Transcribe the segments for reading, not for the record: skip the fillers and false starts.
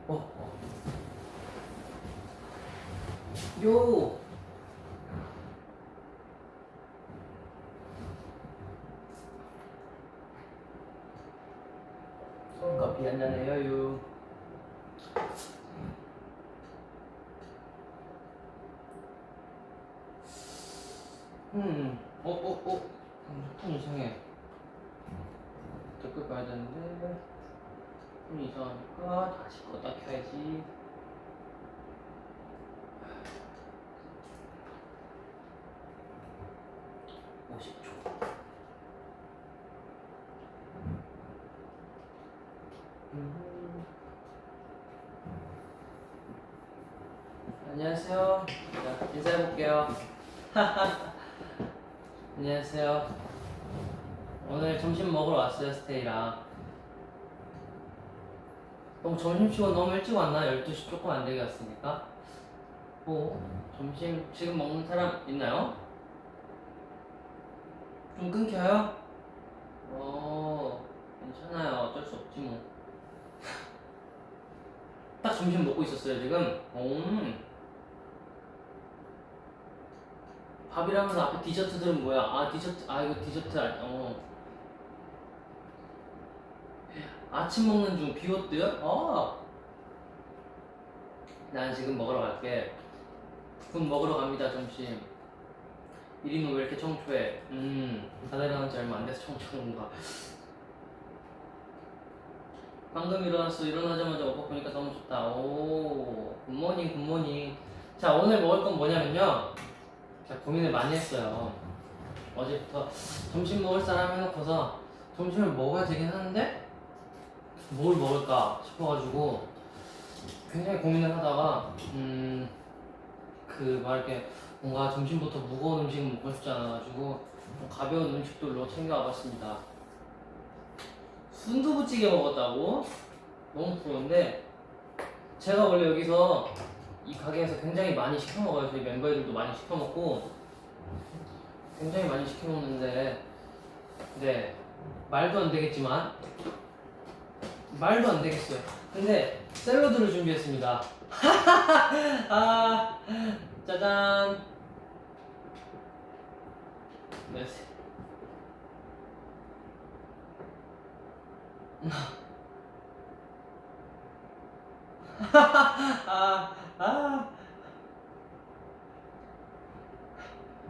어, 요. 커피 한잔 해요, 요. 폰 이상해. 댓글 봐야 되는데, 폰 이상하니까 다시 껐다 켜야지. 안녕하세요. 자, 인사해볼게요. 안녕하세요. 오늘 점심 먹으러 왔어요, 스테이랑. 너무 점심시간 너무 일찍 왔나? 12시 조금 안 되게 왔으니까. 뭐, 점심 지금 먹는 사람 있나요? 좀 끊겨요? 괜찮아요. 어쩔 수 없지 뭐. 딱 점심 먹고 있었어요, 지금. 밥이라면서 앞에 디저트들은 뭐야? 디저트, 이거 디저트, 아침 먹는 중 비오트? 난 지금 먹으러 갈게. 군 먹으러 갑니다, 점심. 이리는 왜 이렇게 청초해? 자다 일어난 지 얼마 안 돼서 청초한가. 방금 일어났어. 일어나자마자 오빠 보니까 너무 좋다. 오, 굿모닝, 굿모닝. 자, 오늘 먹을 건 뭐냐면요. 제가 고민을 많이 했어요. 어제부터 점심 먹을 사람 해놓고서 점심을 먹어야 되긴 하는데 뭘 먹을까 싶어가지고 굉장히 고민을 하다가 이렇게 뭔가 점심부터 무거운 음식은 먹고 싶지 않아가지고 좀 가벼운 음식들로 챙겨와봤습니다. 순두부찌개 먹었다고? 너무 부러운데 제가 원래 여기서 이 가게에서 굉장히 많이 시켜 먹어요. 저희 멤버들도 많이 시켜 먹고 굉장히 많이 시켜 먹는데 네, 말도 안 되겠지만 말도 안 되겠어요. 근데 샐러드를 준비했습니다. 짜잔. 네.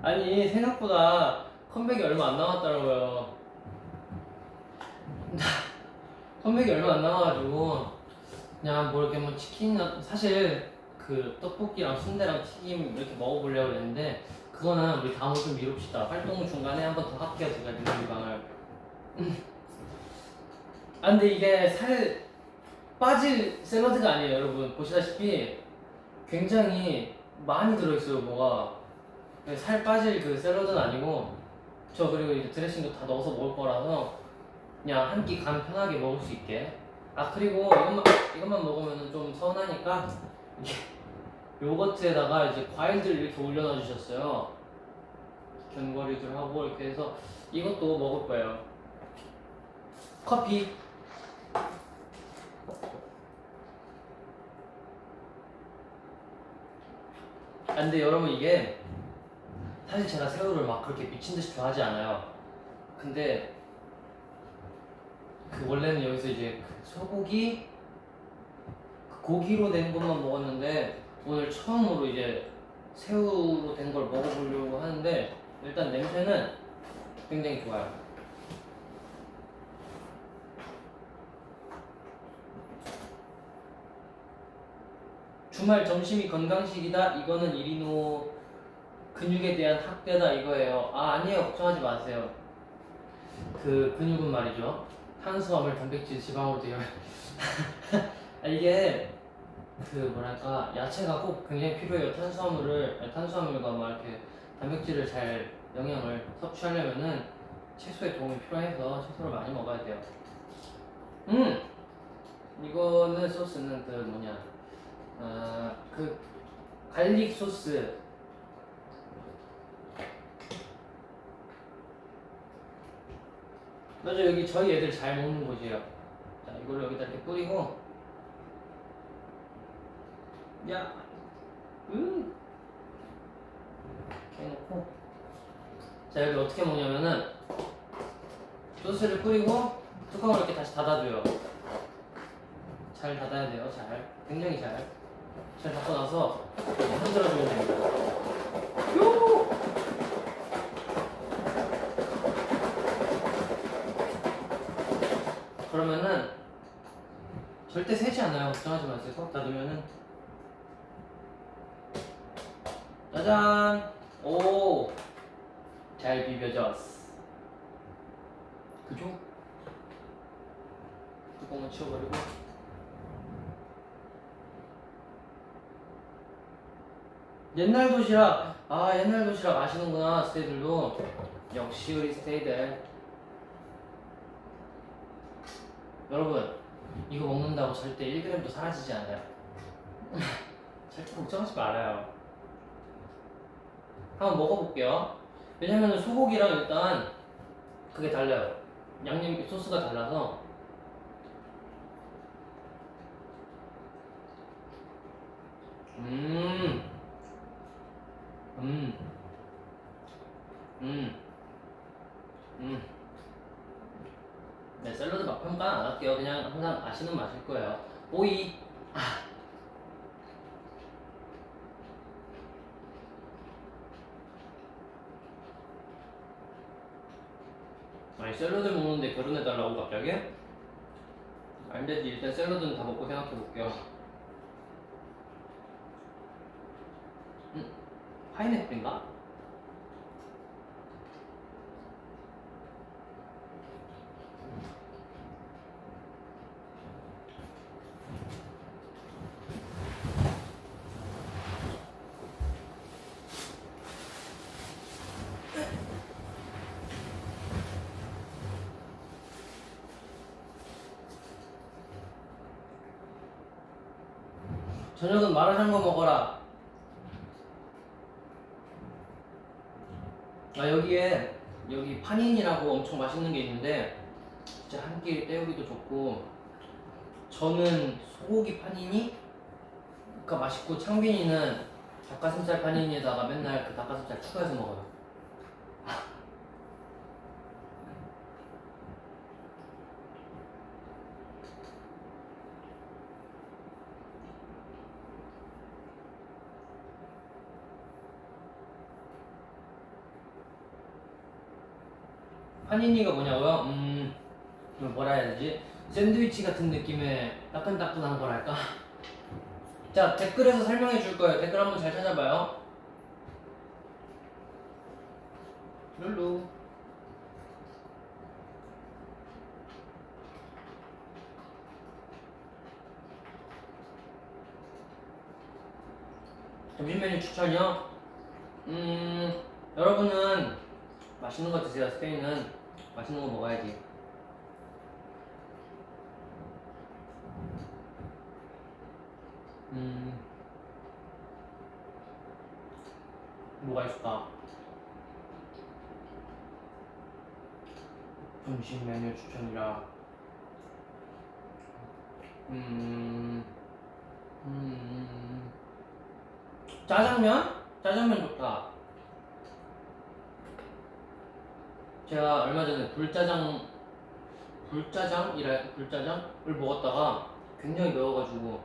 아니 생각보다 컴백이 얼마 안 남았더라고요. 컴백이 얼마 안 남아가지고 그냥 뭐 이렇게 뭐 치킨 사실 그 떡볶이랑 순대랑 튀김 이렇게 먹어보려고 했는데 그거는 우리 다음으로 좀 미룹시다. 활동 중간에 한 번 더 할게요. 제가 리뷰방을. 근데 이게 살 빠질 샐러드가 아니에요, 여러분. 보시다시피 굉장히 많이 들어있어요, 뭐가. 살 빠질 그 샐러드는 아니고 저 그리고 이제 드레싱도 다 넣어서 먹을 거라서 그냥 한 끼 간 편하게 먹을 수 있게. 그리고 이것만 먹으면 좀 서운하니까 이게 요거트에다가 이제 과일들 이렇게 올려놔 주셨어요. 견과류들 하고 이렇게 해서 이것도 먹을 거예요. 커피. 근데 여러분 이게 사실 제가 새우를 막 그렇게 미친 듯이 좋아하지 않아요. 근데 원래는 여기서 이제 소고기 고기로 된 것만 먹었는데 오늘 처음으로 이제 새우로 된 걸 먹어보려고 하는데 일단 냄새는 굉장히 좋아요. 주말 점심이 건강식이다. 이거는 이리노 근육에 대한 학대다 이거예요. 아니에요. 걱정하지 마세요. 그 근육은 말이죠. 탄수화물, 단백질, 지방으로 되어 이게 뭐랄까 야채가 꼭 굉장히 필요해요. 탄수화물과 막 이렇게 단백질을 잘 영양을 섭취하려면은 채소의 도움이 필요해서 채소를 많이 먹어야 돼요. 이거는 소스는 갈릭 소스. 맞아, 여기 저희 애들 잘 먹는 곳이에요. 자, 이걸 여기다 이렇게 뿌리고 야, 이렇게 해놓고. 자, 여기 어떻게 먹냐면은 소스를 뿌리고 뚜껑을 이렇게 다시 닫아줘요. 잘 닫아야 돼요. 잘, 굉장히 잘. 잘 닫고 나서 흔들어주면 됩니다. 요! 그러면은 절대 새지 않아요. 걱정하지 마세요. 꽉 닫으면은 짜잔! 오! 잘 비벼졌어. 그죠? 뚜껑을 치워버리고. 옛날 도시락! 아, 옛날 도시락 아시는구나, 스테이들도. 역시 우리 스테이들. 여러분, 이거 먹는다고 절대 1g도 사라지지 않아요. 절대 걱정하지 말아요. 한번 먹어볼게요. 왜냐면 소고기랑 일단 그게 달라요. 양념 소스가 달라서. 음, 음, 음, 음. 네, 샐러드 맛 평가 안 할게요. 그냥 항상 아시는 맛일 거예요. 오이. 아니, 샐러드 먹는데 결혼해달라고 갑자기? 안 되지. 일단 샐러드는 다 먹고 생각해볼게요. 파인애플인가? 저녁은 마라샹궈 먹어라. 아, 여기 파닌이라고 엄청 맛있는 게 있는데 진짜 한 끼 때우기도 좋고, 저는 소고기 파니니가 맛있고, 창빈이는 닭가슴살 파니니에다가 맨날 그 닭가슴살 추가해서 먹어요. 파니니가 뭐냐고요? 뭐라 해야 되지? 샌드위치 같은 느낌의 따끈따끈한 거랄까? 자, 댓글에서 설명해 줄 거예요. 댓글 한번 잘 찾아봐요. 룰루. 점심 메뉴 추천이요? 여러분은 맛있는 거 드세요. 스페인은 맛있는 거 먹어야지. 뭐가 있을까? 점심 메뉴 추천이라. 짜장면? 짜장면 좋다. 제가 얼마 전에 불짜장을 먹었다가 굉장히 매워가지고,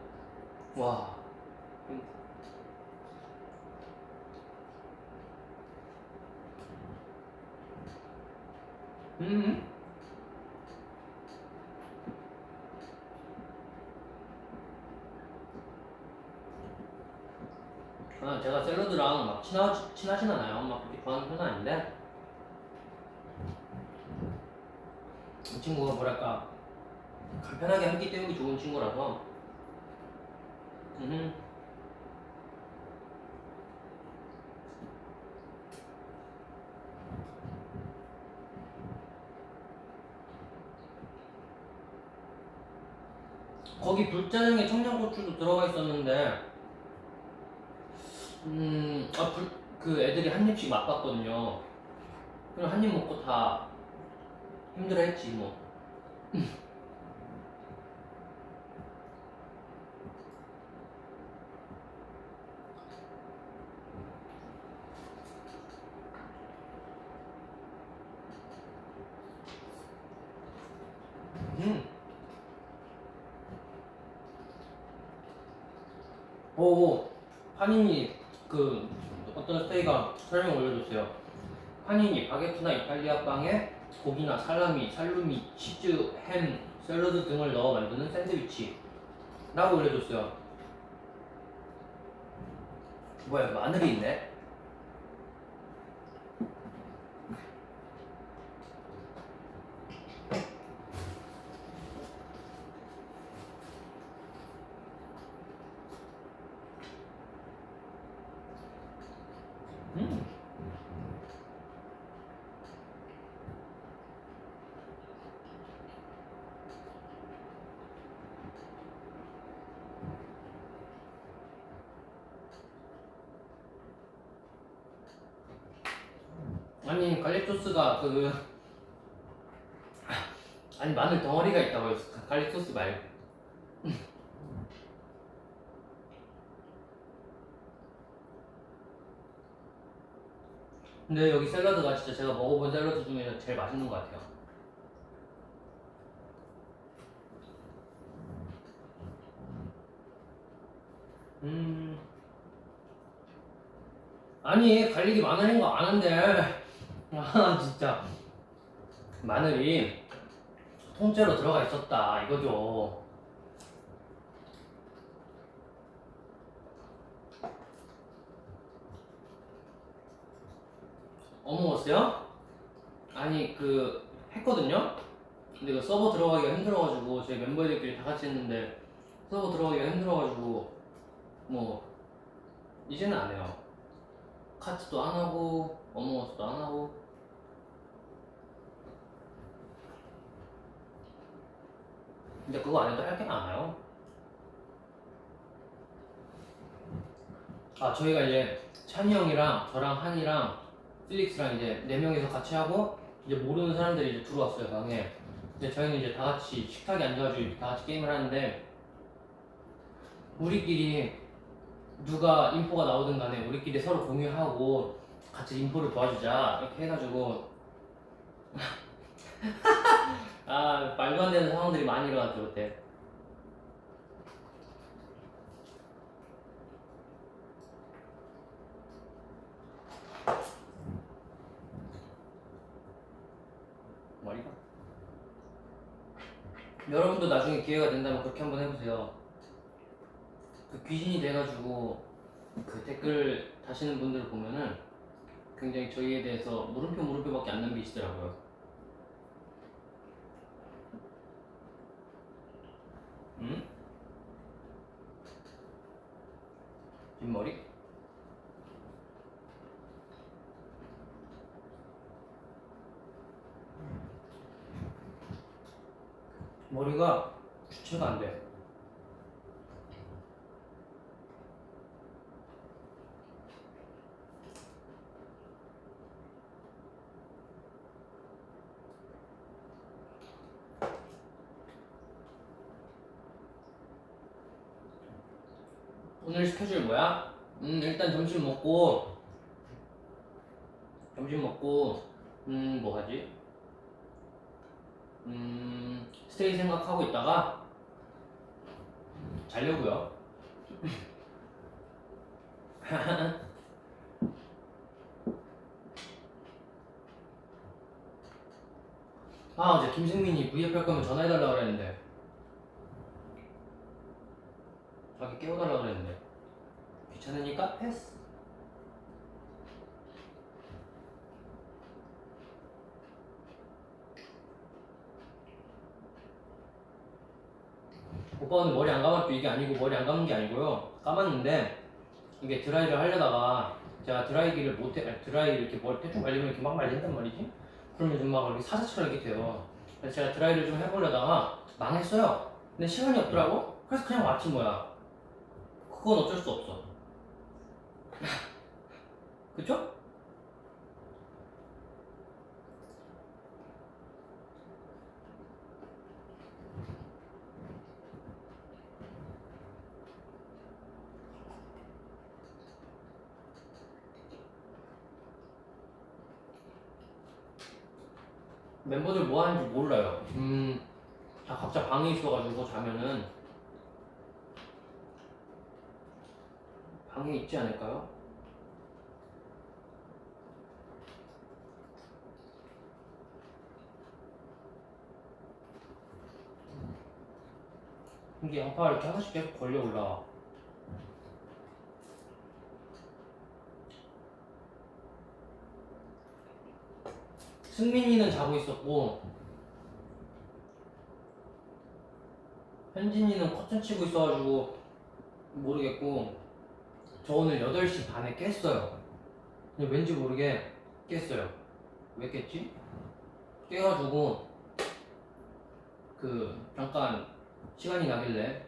와. 제가 샐러드랑 막 친하진 않아요. 막 그렇게 좋아하는 편은 아닌데, 이 친구가 뭐랄까 간편하게 한 끼 때우기 좋은 친구라서. 거기 불짜장에 청양고추도 들어가 있었는데, 그 애들이 한 입씩 맛봤거든요. 그럼 한 입 먹고 다 힘들어했지 뭐. 오, 파니니 그 어떤 스테이가 설명 올려줬어요. 파니니 바게트나 이탈리아 빵에 고기나 살라미, 살루미, 치즈, 햄, 샐러드 등을 넣어 만드는 샌드위치 라고 올려줬어요. 뭐야, 마늘이 있네? 음. 아니 갈릭 소스가 아니 마늘 덩어리가 있다고요. 갈릭 소스 말고. 근데 여기 샐러드가 진짜 제가 먹어본 샐러드 중에서 제일 맛있는 것 같아요. 아니 갈릭이 마늘인 거 아는데 아 진짜 마늘이 통째로 들어가 있었다 이거죠. 어묵었어요? 아니 했거든요? 근데 그 서버 들어가기가 힘들어가지고 저희 멤버들끼리 다 같이 했는데 서버 들어가기가 힘들어가지고 뭐 이제는 안 해요. 카트도 안 하고 어묵어스도 안 하고. 근데 그거 안 해도 할 게 많아요. 아 저희가 이제 찬이 형이랑 저랑 한이랑 필릭스랑 이제 4명이서 같이 하고 이제 모르는 사람들이 이제 들어왔어요 방에. 근데 저희는 이제 다 같이 식탁에 앉아가지고 다 같이 게임을 하는데 우리끼리 누가 인포가 나오든 간에 우리끼리 서로 공유하고 같이 인포를 도와주자 이렇게 해가지고 아 말도 안 되는 상황들이 많이 일어났죠 그때. 머리가 여러분도 나중에 기회가 된다면 그렇게 한번 해보세요. 그 귀신이 돼가지고 그 댓글 다시는 분들을 보면은 굉장히 저희에 대해서 물음표밖에 안 남기시더라고요. 응? 뒷머리? 머리가 주체가 안 돼. 오늘 스케줄 뭐야? 일단 점심 먹고 뭐 하지? 스테이 생각하고 있다가 자려고요. 아 어제 김승민이 V앱 할 거면 전화해달라 그랬는데 자기 깨워달라 그랬는데 귀찮으니까 패스. 오빠 오늘 머리 안 감았죠? 이게 아니고 머리 안 감은 게 아니고요. 감았는데 이게 드라이를 하려다가 제가 드라이기를 못해, 아니, 드라이 이렇게 머리 대충 말리면 이렇게 막 말린단 말이지? 그러면 좀 막 이렇게 사자처럼 이렇게 돼요. 그래서 제가 드라이를 좀 해보려다가 망했어요. 근데 시간이 없더라고? 그래서 그냥 맞춘 거야. 그건 어쩔 수 없어. 그쵸? 멤버들 뭐 하는지 몰라요. 다 각자 방에 있어가지고 자면은 방에 있지 않을까요? 이게 양파가 이렇게 하나씩 계속 걸려 올라와. 승민이는 자고 있었고 현진이는 커튼 치고 있어가지고 모르겠고 저 오늘 8시 반에 깼어요. 근데 왠지 모르게 깼어요. 왜 깼지? 깨가지고 잠깐 시간이 나길래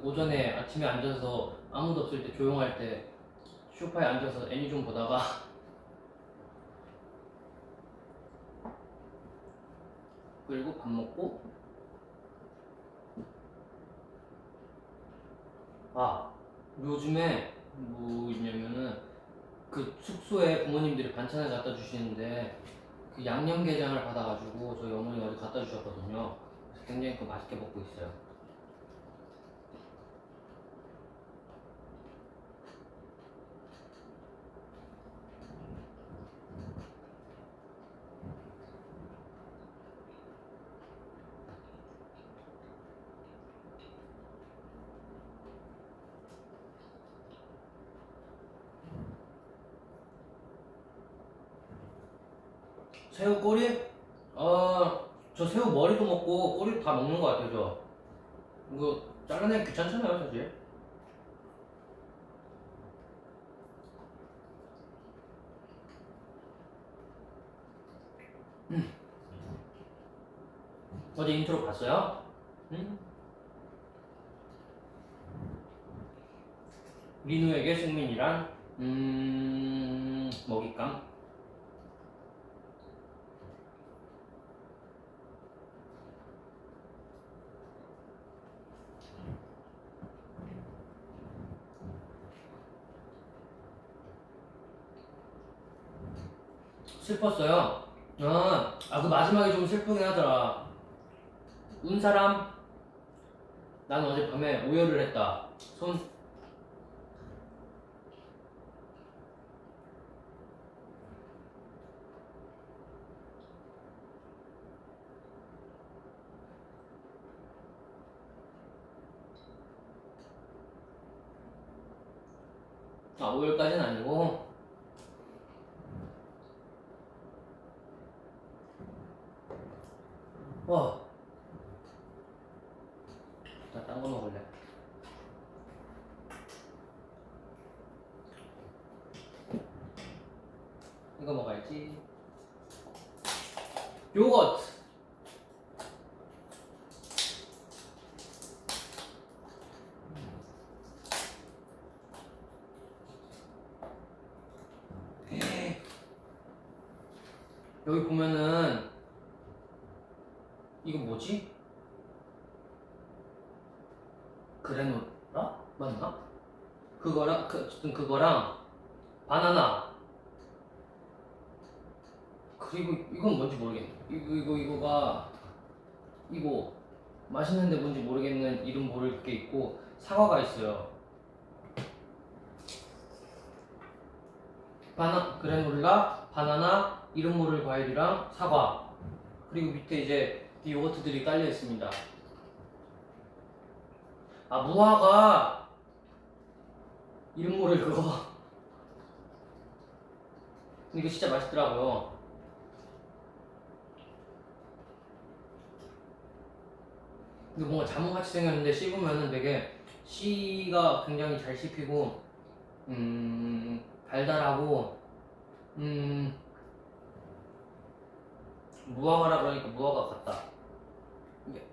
오전에 아침에 앉아서 아무도 없을 때 조용할 때 소파에 앉아서 애니 좀 보다가 그리고 밥 먹고 요즘에 뭐 있냐면은 숙소에 부모님들이 반찬을 갖다 주시는데 양념게장을 받아가지고 저희 어머니가 어제 갖다 주셨거든요. 그래서 굉장히 맛있게 먹고 있어요. 새우 꼬리? 저 새우 머리도 먹고 꼬리도 다 먹는 것 같아요. 저 이거 잘라내기 귀찮잖아요 사실. 어제 인트로 봤어요? 민우에게 승민이란 먹잇감. 슬펐어요. 그 마지막에 좀 슬프긴 하더라. 운 사람? 난 어젯밤에 오열을 했다. 손. 오열까지는 아니고. 나 딴 거 먹을래. 이거 먹어야지. 요거트. 여기 보면은 이거 뭐지? 그래놀라? 맞나? 어쨌든 그거랑 바나나. 그리고 이건 뭔지 모르겠네. 이거 맛있는데 뭔지 모르겠는 이름 모를 게 있고 사과가 있어요. 그래놀라, 바나나, 이름 모를 과일이랑 사과. 그리고 밑에 이제 이 요거트들이 깔려 있습니다. 무화과 이름 모를 그거. 이거 진짜 맛있더라고요. 근데 뭔가 자몽같이 생겼는데 씹으면은 되게 씨가 굉장히 잘 씹히고 달달하고 무화과라 그러니까 무화과 같다. 이게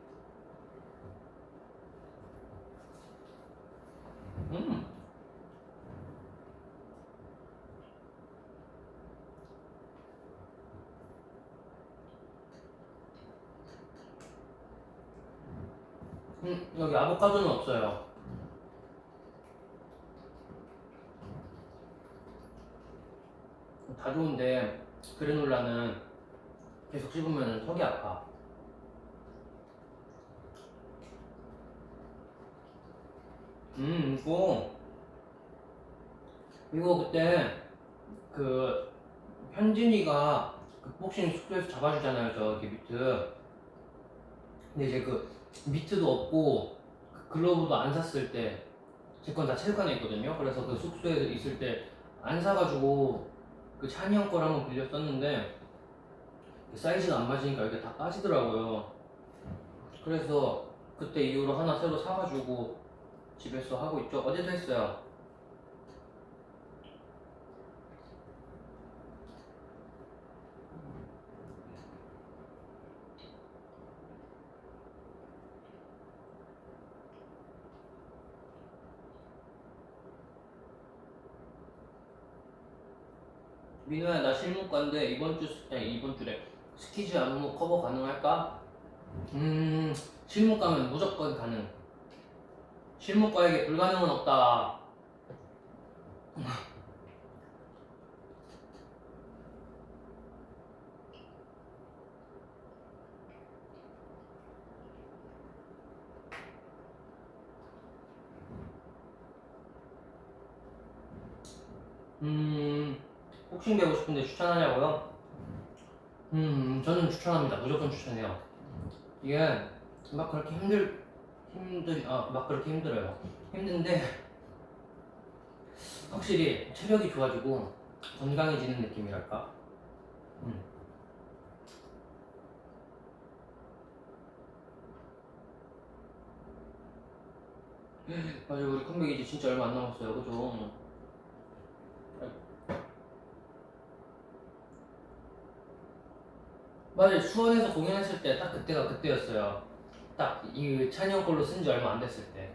여기 아보카도는 없어요. 다 좋은데 그래놀라는 계속 씹으면 턱이 아파. 있고 이거 그때 그 현진이가 그 복싱 숙소에서 잡아주잖아요 저기 미트. 근데 이제 그 미트도 없고 그 글러브도 안 샀을 때 제 건 다 체육관에 있거든요. 그래서 그 숙소에 있을 때 안 사가지고 그 찬이 형 거를 한번 빌려 썼는데 사이즈가 안 맞으니까 이렇게 다 빠지더라고요. 그래서 그때 이후로 하나 새로 사가지고 집에서 하고 있죠. 어제도 했어요. 민호야 나 실무과인데 이번 주래 스키즈 안무 커버 가능할까? 실무과면 무조건 가능. 실무과에게 불가능은 없다. 복싱 배우고 싶은데 추천하냐고요? 저는 추천합니다. 무조건 추천해요. 이게 막 그렇게 막 그렇게 힘들어요. 힘든데 확실히 체력이 좋아지고 건강해지는 느낌이랄까? 음. 맞아요. 우리 컴백 이제 진짜 얼마 안 남았어요. 그죠? 맞아요. 수원에서 공연했을 때 딱 그때가 그때였어요. 딱 이 찬이 형 걸로 쓴 지 얼마 안 됐을 때.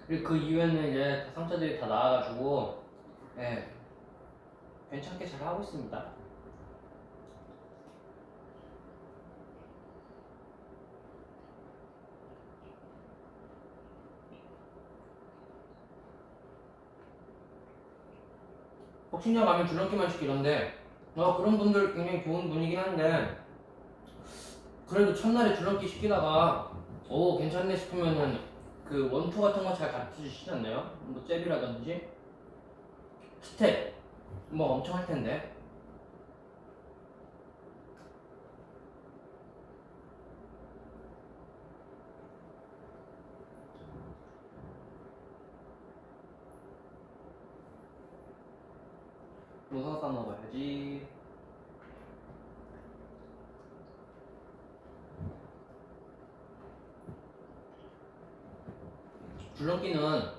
그리고 그 이후에는 이제 상처들이 다 나아가지고 예, 괜찮게 잘 하고 있습니다. 복싱장 가면 줄넘기만 시키던데 그런 분들 굉장히 좋은 분이긴 한데 그래도 첫날에 줄넘기 시키다가 오 괜찮네 싶으면은 그 원투 같은 거 잘 가르쳐 주시지 않나요? 뭐 잽이라든지 스텝 뭐 엄청 할 텐데. 무사 까먹어야지. 줄넘기는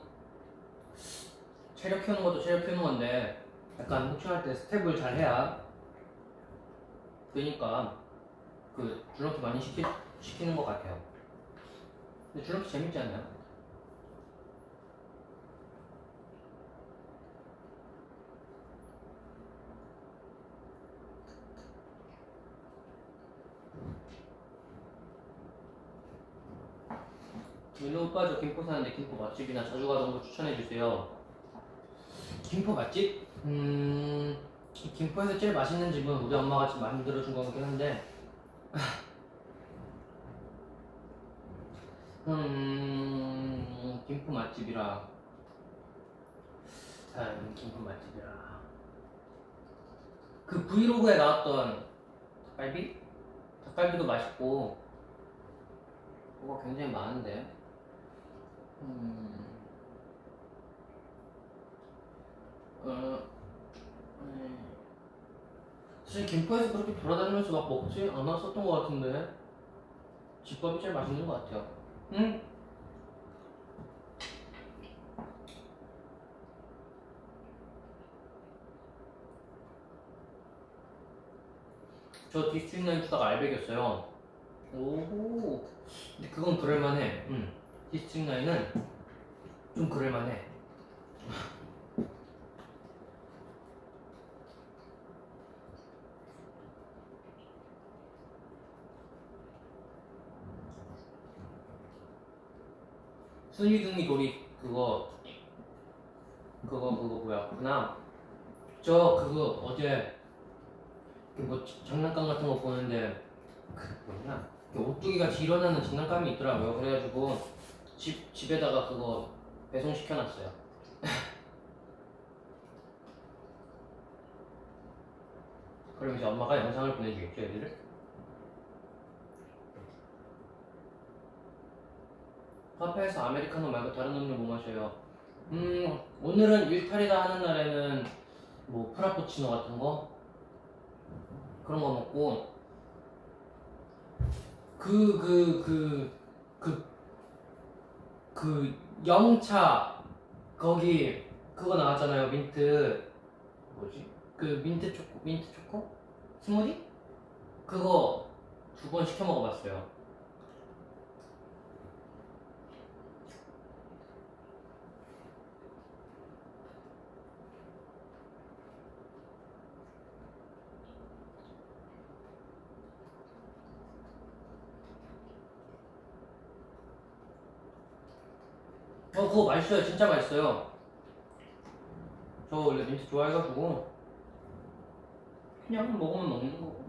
체력 키우는 것도 체력 키우는 건데 약간 복싱할 때 스텝을 잘 해야 되니까 그 줄넘기 많이 시키는 것 같아요. 근데 줄넘기 재밌지 않나요? 민호 오빠 저 김포 사는데 김포 맛집이나 자주 가던 거 추천해주세요. 김포 맛집? 김포에서 제일 맛있는 집은 우리 엄마가 지금 만들어준 거긴 한데 김포 맛집이라 김포 맛집이라 그 브이로그에 나왔던 닭갈비? 닭갈비도 맛있고 뭐가 굉장히 많은데 사실 김포에서 그렇게 돌아다니면서 막 먹지 않았었던 것 같은데 집밥이 제일 맛있는 것 같아요. 응? 저 디스트릭9 추다가 알백이었어요. 오, 근데 그건 그럴만해. 디스트릭9은 좀 그럴만해. 순위등이 돌이 그거 뭐야 그나 저 그거 어제 뭐 장난감 같은 거 보는데 그 뭐냐 오뚜기 같이 일어나는 장난감이 있더라고요. 그래가지고 집에다가 그거 배송 시켜놨어요. 그럼 이제 엄마가 영상을 보내주겠죠, 애들을? 카페에서 아메리카노 말고 다른 음료 뭐 마셔요? 오늘은 일탈이다 하는 날에는 뭐 프라푸치노 같은 거 그런 거 먹고 그 영차 거기 그거 나왔잖아요. 민트 뭐지? 그 민트 초코 스무디? 그거 2번 시켜 먹어봤어요. 그거 맛있어요. 진짜 맛있어요. 저 원래 민트 좋아해가지고 그냥 먹으면 먹는 거고.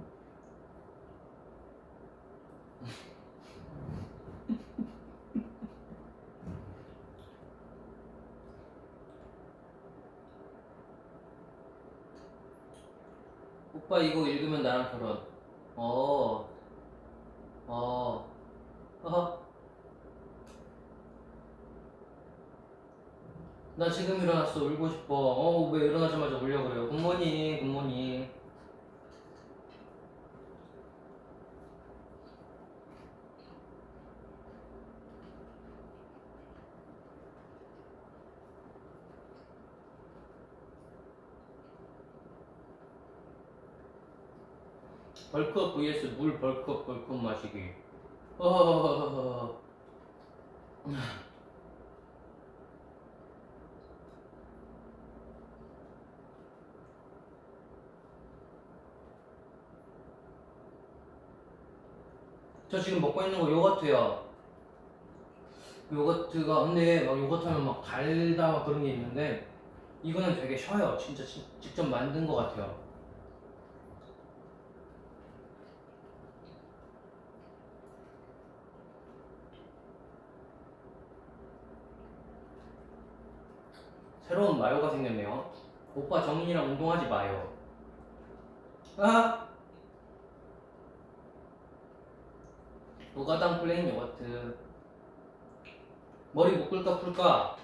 오빠 이거 읽으면 나랑 결혼. 어, 어, 허허. 나 지금 일어났어. 울고 싶어. 왜 일어나자마자 울려 그래요? 굿모닝, 굿모닝. 벌크업 vs 물 벌크업 마시기. 어허허허허. 저 지금 먹고 있는 거 요거트요. 요거트가 근데 막 요거트 하면 막 달다 막 그런 게 있는데 이거는 되게 쉬어요. 진짜 직접 만든 거 같아요. 새로운 마요가 생겼네요. 오빠 정인이랑 운동하지 마요. 아, 무가당 플레인 요거트. 머리 묶을까 풀까?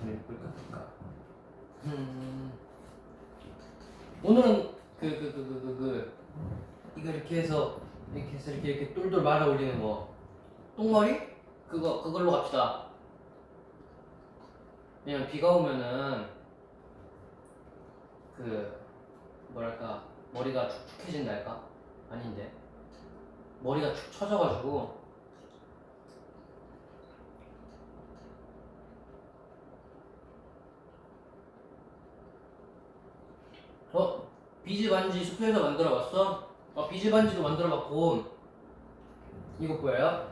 머리 묶을까 풀까? 오늘은 이거 이렇게 해서 이렇게 똘똘 말아 올리는 거. 똥머리? 그걸로 갑시다. 왜냐면 비가 오면은 뭐랄까 머리가 축축해진달까? 아닌데 머리가 축 처져가지고 비즈 반지 숲에서 만들어봤어? 비즈 반지도 만들어봤고 이거 보여요?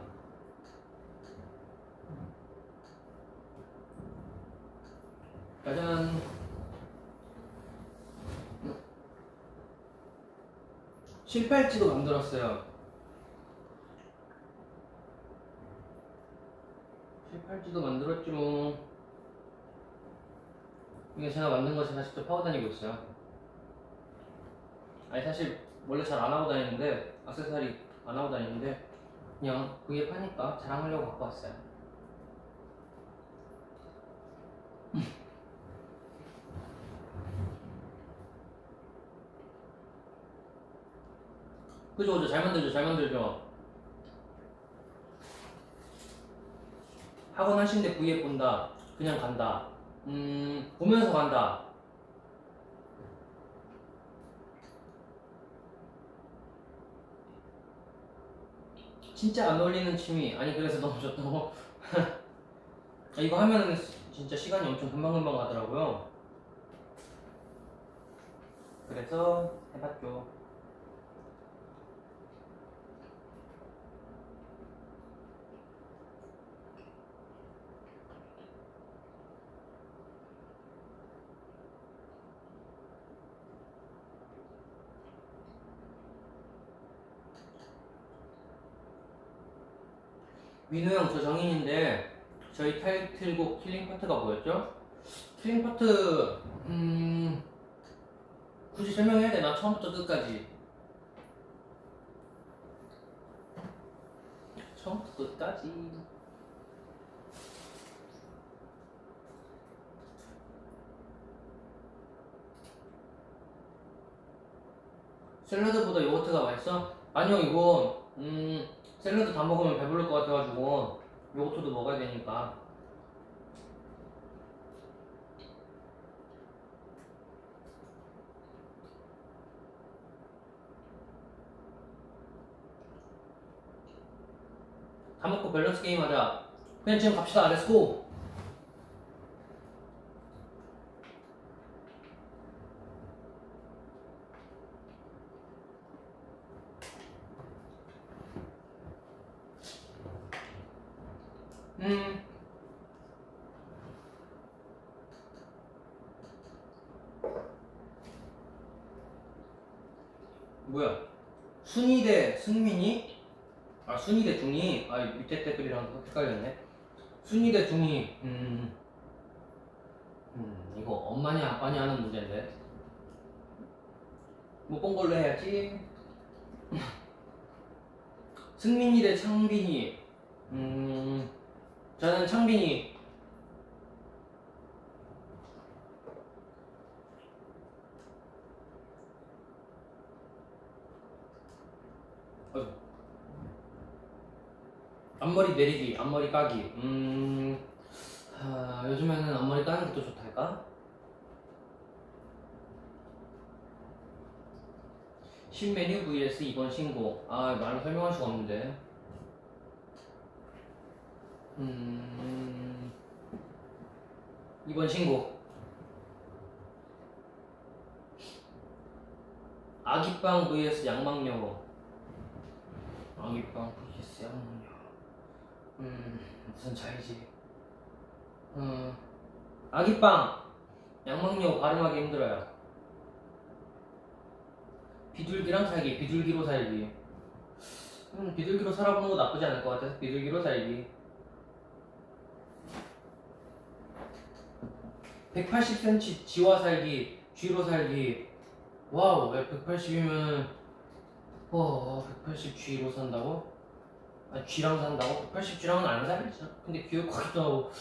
짜잔. 실팔찌도 만들었어요. 실팔찌도 만들었지 뭐. 이게 제가 만든 거 제가 직접 하고 다니고 있어요. 아니 사실 원래 잘 안 하고 다니는데 액세서리 안 하고 다니는데 그냥 그게 파니까 자랑하려고 갖고 왔어요. 그죠 잘 만들죠. 학원 하신데 V앱 본다. 그냥 간다. 보면서 간다. 진짜 안 어울리는 취미. 아니 그래서 너무 좋다고. 이거 하면은 진짜 시간이 엄청 금방금방 가더라고요. 그래서 해봤죠. 민우 형 저 정인인데 저희 타이틀곡 킬링 파트가 뭐였죠? 킬링 파트 굳이 설명해야 되나? 처음부터 끝까지. 처음부터 끝까지. 샐러드보다 요거트가 맛있어? 아니요, 이거 샐러드 다 먹으면 배부를 것 같아가지고 요거트도 먹어야 되니까. 다 먹고 밸런스 게임 하자. 그냥 지금 갑시다. 렛츠고. 뭐야? 순이 대 승민이? 아, 순이 대 중이? 아, 밑에 댓글이랑 헷갈렸네. 순이 대 중이. 이거 엄마냐 아빠냐 하는 문제인데. 못 본 걸로 해야지. 승민이 대 창빈이. 저는 창빈이. 앞머리 내리기, 앞머리 까기. 요즘에는 앞머리 까는 게 더 좋달까? 신메뉴 vs 이번 신곡. 아, 말로 설명할 수가 없는데. 이번 신곡. 아기빵 vs 양망여우. 아기빵 vs 양망여우. 무슨 차이지? 아기빵! 양망여우 발음하기 힘들어요. 비둘기랑 살기, 비둘기로 살기. 비둘기로 살아보는 거 나쁘지 않을 것 같아서 비둘기로 살기. 180cm 지와 살기, 쥐로 살기. 와우, 왜 180이면 180 쥐로 산다고? 아, 쥐랑 산다고? 180 쥐랑은 안 살겠죠? 근데 귀여울 것 같기도 하고.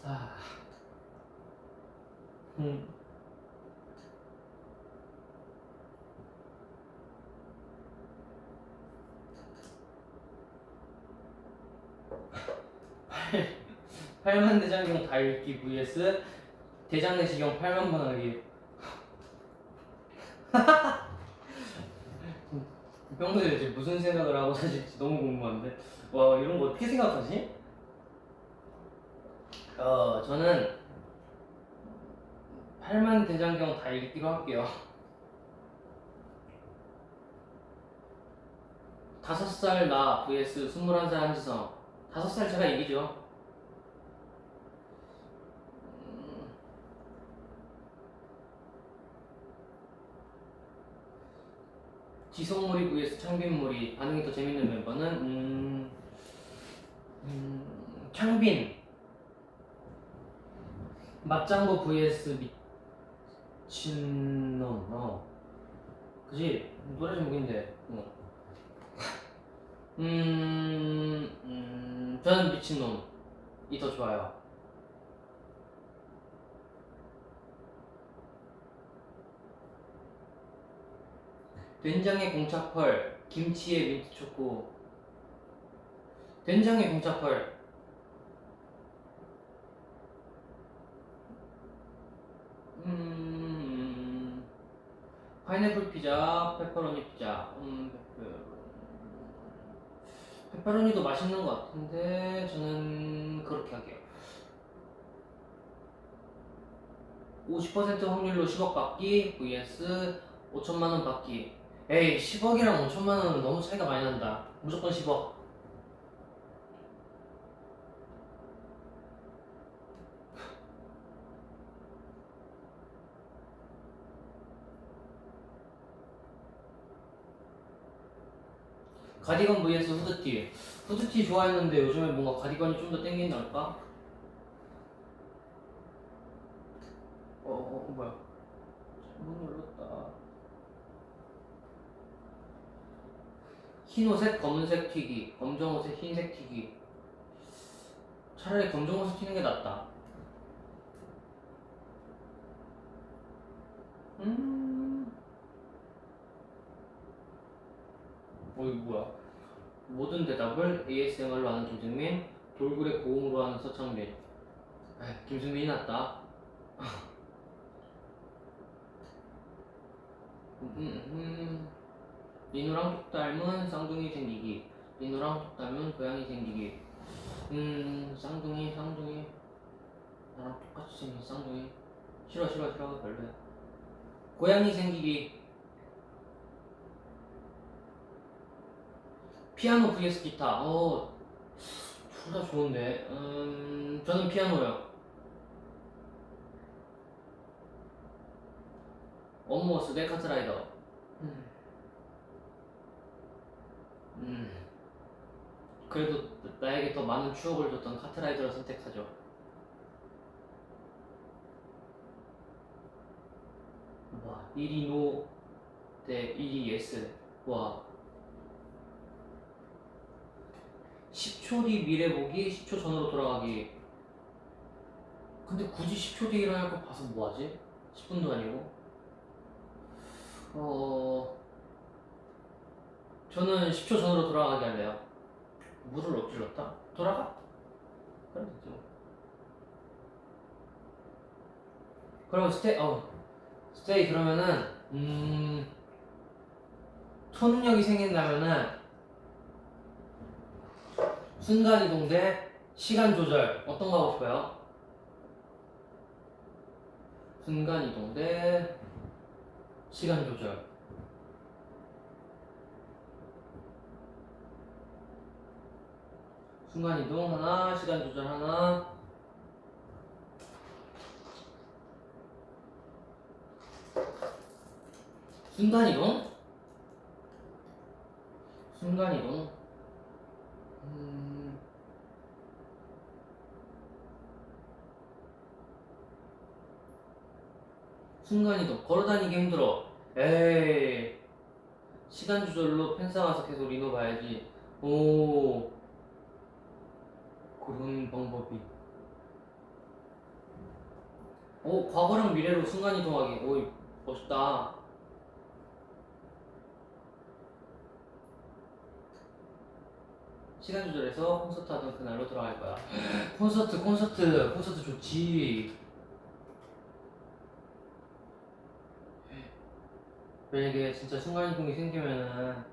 아. 8만 대장경 다 읽기 vs 대장내시경 8만 번 하기. 평소에 이제 무슨 생각을 하고 사실지 너무 궁금한데. 와, 이런 거 어떻게 생각하지? 저는 8만 대장경 다 읽기로 할게요. 5살 나 vs 21살 한지성. 5살 제가 이기죠. 지성몰이 vs 창빈몰이. 반응이 더 재밌는 멤버는 창빈. 맞장구 vs 미친놈. 그지? 노래 제목인데. 저는 미친놈이 더 좋아요. 된장에 공차펄, 김치에 민트초코. 된장에 공차펄. 파인애플 피자, 페퍼로니 피자. 페퍼로니도 맛있는 것 같은데 저는 그렇게 할게요. 50% 확률로 10억 받기 vs 5천만원 받기. 에이, 10억이랑 5천만원은 너무 차이가 많이 난다. 무조건 10억. 가디건 vs 후드티. 후드티 좋아했는데 요즘에 뭔가 가디건이 좀 더 땡긴달까? 뭐야? 잘못 눌렀다. 흰 옷에 검은색 튀기, 검정 옷에 흰색 튀기. 차라리 검정 옷을 튀는 게 낫다. 이거 뭐야? 모든 대답을 ASMR로 하는 김승민, 돌고래 고음으로 하는 서창민. 김승민이 낫다. 민우랑 톡 닮은 쌍둥이 생기기. 민우랑 톡 닮은 고양이 생기기. 쌍둥이. 나랑 똑같이 생긴 쌍둥이. 싫어, 별로야. 고양이 생기기. 피아노 vs 기타. 둘 다 좋은데. 저는 피아노요. 업무스 대 카트라이더. 그래도 나에게 더 많은 추억을 줬던 카트라이더를 선택하죠. 와, 1위 노 대 1위 예스. 와. 10초 뒤 미래 보기, 10초 전으로 돌아가기. 근데 굳이 10초 뒤 일어날 거 봐서 뭐하지? 10분도 아니고. 저는 10초 전으로 돌아가게 할래요. 물을 엎질렀다? 돌아가? 그럼 되죠. 그럼 스테이 그러면은 초능력이 생긴다면은 순간이동 대 시간 조절 어떤 거 하고 싶어요? 순간이동 대 시간 조절. 순간이동 하나, 시간 조절 하나. 순간이동? 순간이동 걸어다니기 힘들어. 에이, 시간 조절로 펜사 가서 계속 리노 봐야지. 오, 그런 방법이. 과거랑 미래로 순간이동하기. 오, 멋있다. 시간 조절해서 콘서트 하던 그날로 돌아갈 거야. 콘서트 좋지. 만약에 진짜 순간이동이 생기면은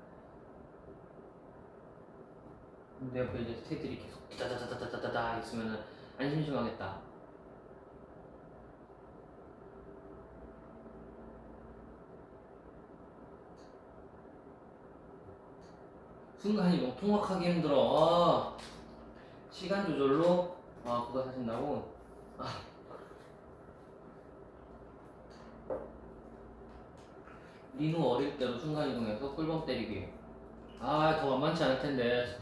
내 옆에 이제 스태프들이 계속 다다다다다다다 있으면은 안 심심하겠다. 순간이동 통학하기 힘들어. 시간 조절로 그거 사신다고? 리노 어릴 때로 순간이동해서 꿀밤 때리기. 더 만만치 않을 텐데.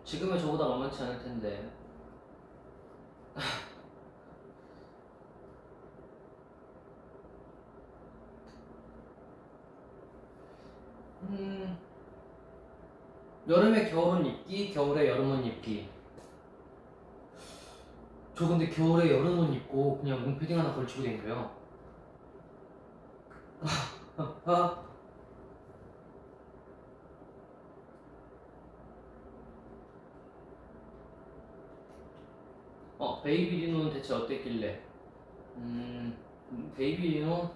지금은 저보다 만만치 않을 텐데. 여름에 겨울옷 입기, 겨울에 여름옷 입기. 저 근데 겨울에 여름옷 입고 그냥 롱패딩 하나 걸치고 다녀요. 베이비 리노는 대체 어땠길래? 베이비 리노?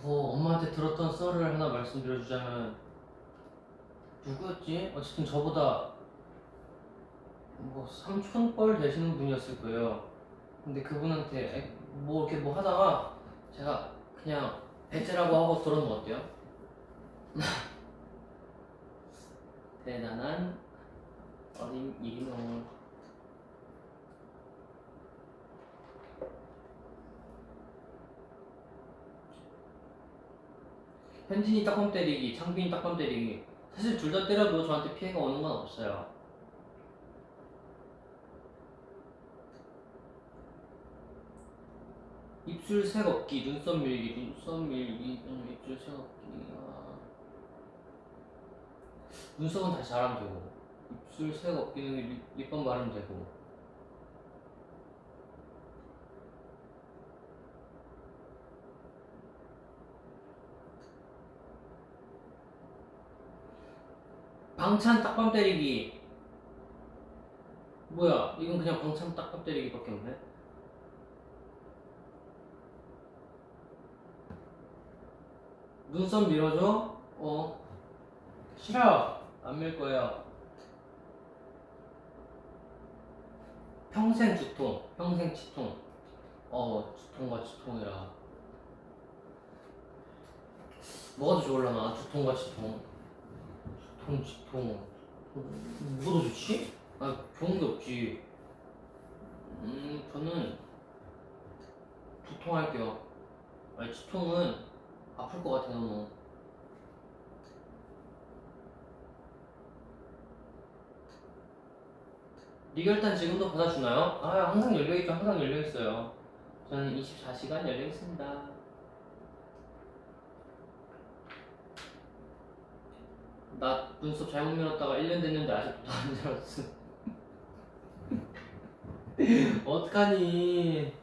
엄마한테 들었던 썰을 하나 말씀드려주자면 누구였지? 어쨌든 저보다 삼촌뻘 되시는 분이었을 거예요. 근데 그분한테 이렇게 하다가 제가 그냥 배째라고 하고 들어놓은 거 어때요? 대단한 어린 이리노. 현진이 딱밤 때리기, 창빈이 딱밤 때리기. 사실 둘 다 때려도 저한테 피해가 오는 건 없어요. 입술 색 없기, 눈썹 밀기, 눈썹 밀기, 입술 색 없기. 아. 눈썹은 다시 잘하면 되고, 입술 색 없기는 립밤 바르면 되고. 방찬 딱밤 때리기. 뭐야, 이건 그냥 방찬 딱밤 때리기밖에 없네. 눈썹 밀어줘? 싫어. 안 밀 거예요. 평생 두통, 평생 치통. 두통과 치통이라. 뭐가 더 좋을라나? 두통과 치통. 두통, 치통. 뭐가 더 좋지? 아, 좋은 게 없지. 저는 두통 할게요. 아니, 치통은 아플 것 같아, 너무. 리결단 지금도 받아주나요? 아, 항상 열려있죠. 항상 열려있어요. 저는 24시간 열려있습니다. 나 눈썹 잘못 밀었다가 1년 됐는데 아직도 안 자랐어. 어떡하니.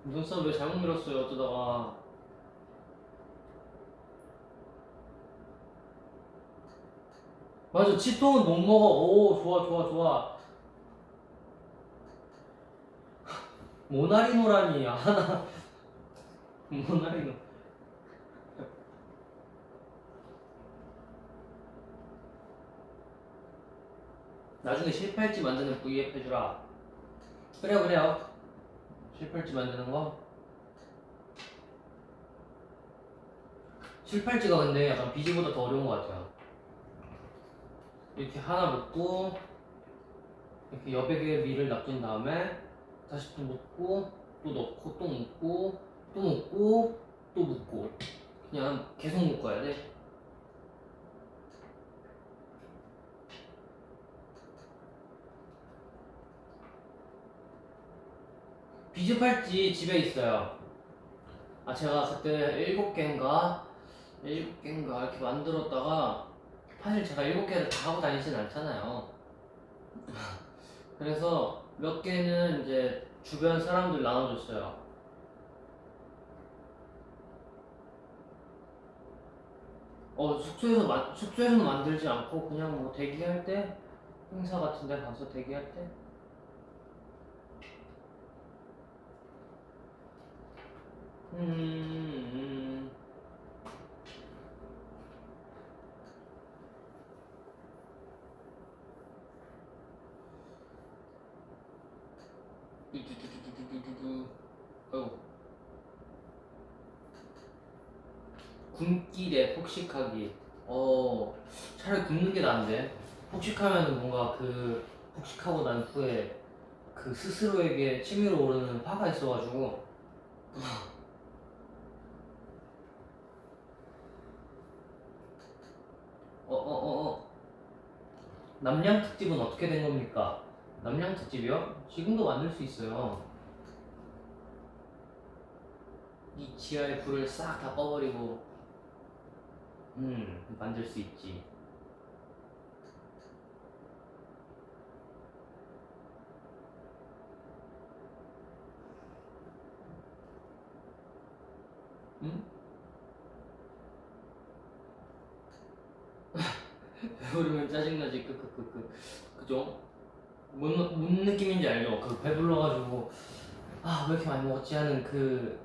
눈썹 왜 잘못 밀었어요, 어쩌다가. 맞아, 치통은 못 먹어. 오, 좋아, 좋아, 좋아. 모나리노라니. 하나. 모나리노. 나중에 실패할지 만드는 V앱 해주라. 그래요, 그래요. 실패할지 만드는 거. 실패할지가 근데 약간 비지보다 더 어려운 것 같아요. 이렇게 하나 묶고, 이렇게 여백에 밀을 놔둔 다음에 다시 또 묶고, 또 넣고, 또 묶고, 또 묶고, 또 묶고. 그냥 계속 묶어야 돼. 비즈 팔찌 집에 있어요. 아, 제가 그때 7개인가 이렇게 만들었다가, 사실 제가 7개를 다 하고 다니진 않잖아요. 그래서 몇 개는 이제 주변 사람들 나눠줬어요. 숙소에서는 만들지 않고 그냥 뭐 대기할 때, 행사 같은 데 가서 대기할 때. 음. 아이고. 굶기 대 폭식하기. 차라리 굶는 게 나은데. 폭식하면 뭔가 폭식하고 난 후에 그 스스로에게 치밀어 오르는 화가 있어가지고. 남양 특집은 어떻게 된 겁니까? 남양 특집이요? 지금도 만들 수 있어요. 이 지하의 불을 싹 다 꺼버리고, 만들 수 있지. 응? 배부르면 짜증나지. 그죠? 뭔 느낌인지 알죠? 배불러가지고 왜 이렇게 많이 먹었지 하는 그런.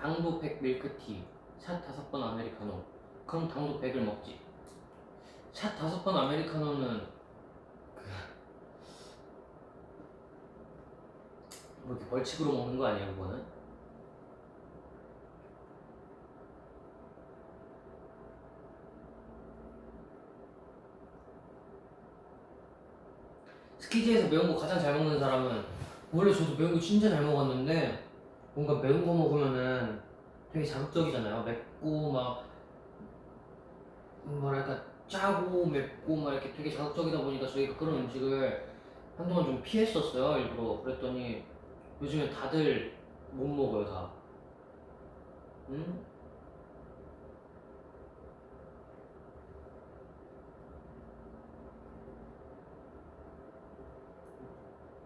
당도 100 밀크티, 샷 5번 아메리카노. 그럼 당도 100을 먹지. 샷 5번 아메리카노는 뭐 이렇게 벌칙으로 먹는 거 아니에요, 그거는? 스키즈에서 매운 거 가장 잘 먹는 사람은 원래 저도 매운 거 진짜 잘 먹었는데 뭔가 매운 거 먹으면은 되게 자극적이잖아요. 맵고 막 뭐랄까 짜고 맵고 막 이렇게 되게 자극적이다 보니까 저희가 그런 음식을 한동안 좀 피했었어요. 일부러. 그랬더니 요즘에 다들 못 먹어요 다. 응?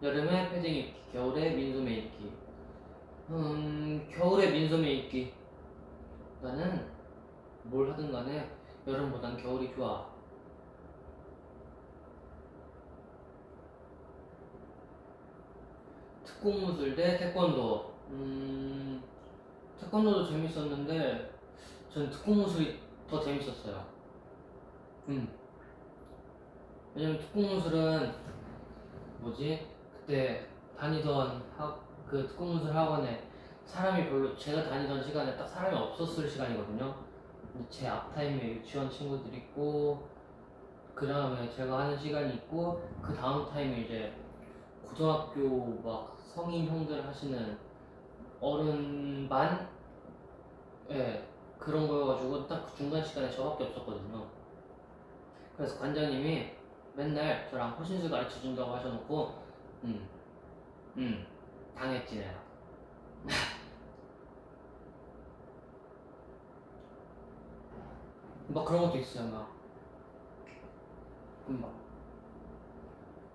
여름에 패딩 입기, 겨울에 민소매 입기. 겨울에 민소매 입기. 나는 뭘 하든 간에 여름보단 겨울이 좋아. 특공무술 대 태권도. 태권도도 재밌었는데 전 특공무술이 더 재밌었어요. 음. 왜냐면 특공무술은 뭐지? 그때 다니던 그 특공무술 학원에 사람이 별로 제가 다니던 시간에 딱 사람이 없었을 시간이거든요. 근데 제 앞타임에 유치원 친구들 있고 그 다음에 제가 하는 시간이 있고 그 다음 타임에 이제 고등학교 막 성인 형들 하시는 어른 반? 예, 그런 거여가지고 딱 그 중간 시간에 저밖에 없었거든요. 그래서 관장님이 맨날 저랑 호신술 가르쳐 준다고 하셔놓고 음, 음, 당했지 내가. 막 그런 것도 있어요.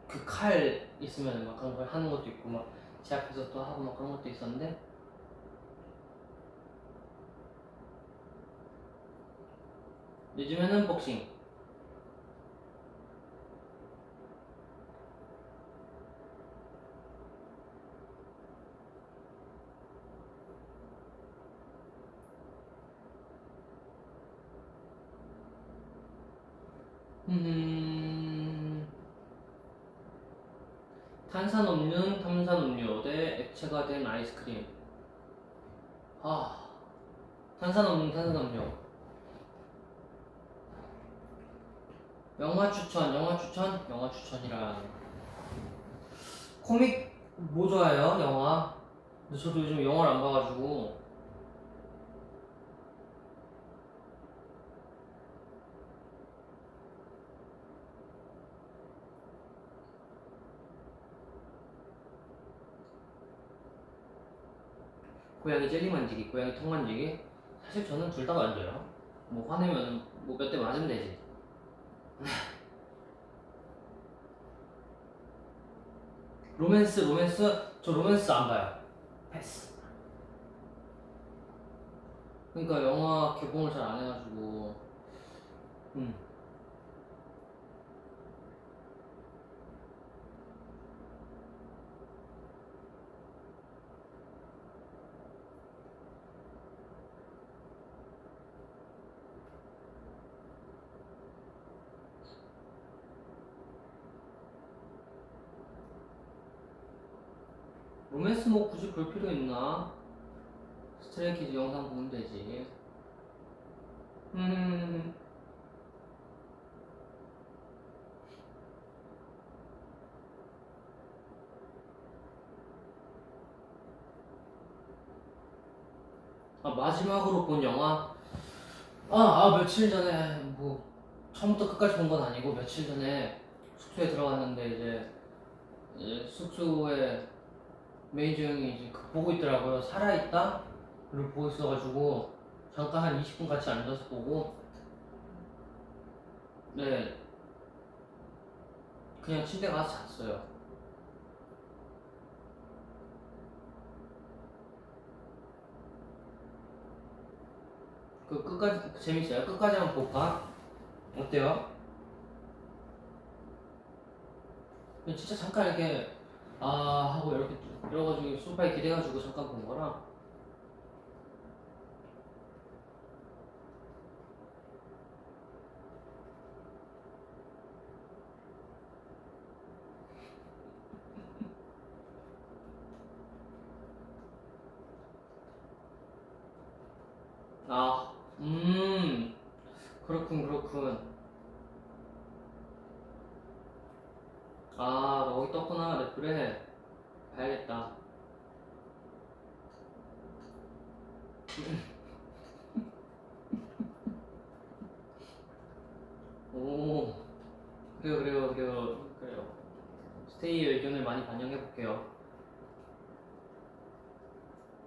막그 칼 있으면 막 그런 걸 하는 것도 있고 막 제 앞에서 또 하고 막 그런 것도 있었는데 요즘에는 복싱. 음, 탄산음료, 탄산음료 대 액체가 된 아이스크림. 아, 탄산음료, 탄산음료. 영화 추천, 영화 추천, 영화 추천이랑 코믹 뭐 좋아해요? 영화? 근데 저도 요즘 영화를 안 봐가지고 고양이 젤리 만지기, 고양이 턱 만지기. 사실 저는 둘 다 만져요. 뭐 화내면 뭐 몇 대 맞으면 되지. 로맨스, 로맨스, 저 로맨스 안 봐요. 패스. 그러니까 영화 개봉을 잘 안 해가지고 음. 로맨스 뭐 굳이 볼 필요 있나? 스트레이키즈 영상 보면 되지. 음. 아, 마지막으로 본 영화? 며칠 전에 뭐 처음부터 끝까지 본 건 아니고 며칠 전에 숙소에 들어갔는데 이제 숙소에 매니저 형이 이제 그 보고 있더라고요. 살아있다를 보고 있어가지고 잠깐 한 20분 같이 앉아서 보고 네 그냥 침대 가서 잤어요. 그 끝까지 재밌어요. 끝까지 한번 볼까? 어때요? 진짜 잠깐 이렇게 하고 이렇게 이러가지고 소파에 기대가지고 잠깐 본 거라. 아, 그렇군, 그렇군. 아, 너 거기 떴구나, 랩그래. 가야겠다. 오, 그래요. 스테이의 의견을 많이 반영해 볼게요.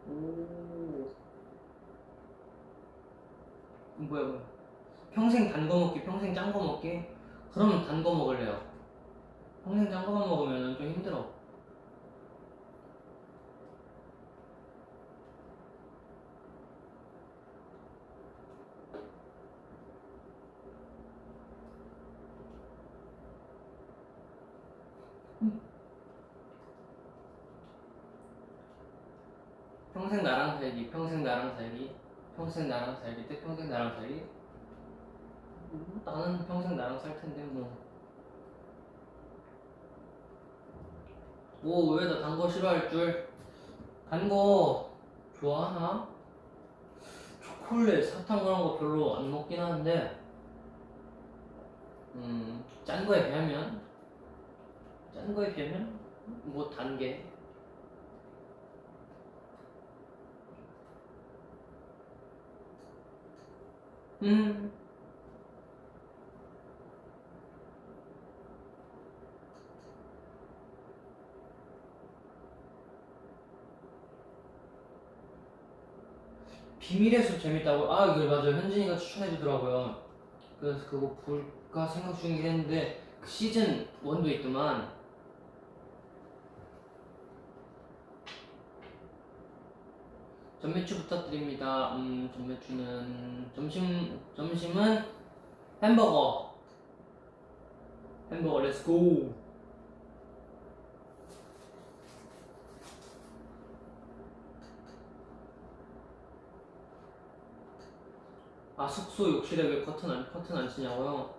오, 뭐야. 평생 단 거 먹기, 평생 짠 거 먹기? 그러면 단 거 먹을래요. 평생 짠 거만 먹으면 좀 힘들어. 평생 나랑 살기, 평생 나랑 살기, 평생 나랑 살기 대 평생 나랑 살기? 나는 평생 나랑 살 텐데 뭐. 오, 왜 나 단 거 싫어할 줄? 단 거 좋아하나? 초콜릿, 사탕 그런 거 별로 안 먹긴 하는데, 짠 거에 비하면, 뭐 단 게. 음, 비밀의 숲 재밌다고? 아, 이거 맞아요. 현진이가 추천해주더라고요. 그래서 그거 볼까 생각 중이긴 했는데, 그 시즌 1도 있더만. 전매추 부탁드립니다. 전매추는 점심은 햄버거. 햄버거 렛츠고. 아, 숙소 욕실에 왜 커튼 안 치냐고요?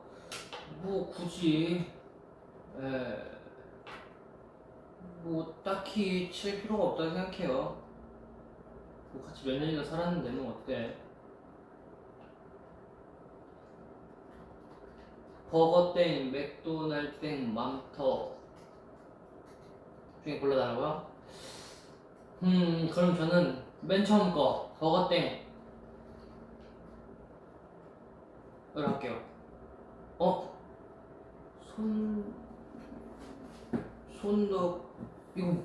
뭐 굳이 뭐 딱히 칠 필요가 없다고 생각해요. 뭐 같이 몇 년이나 살았는데 뭐 어때? 버거땡, 맥도날드땡, 맘터 중에 골라달라고요? 그럼 저는 맨 처음 거 버거땡을 할게요. 어? 손... 손도... 이거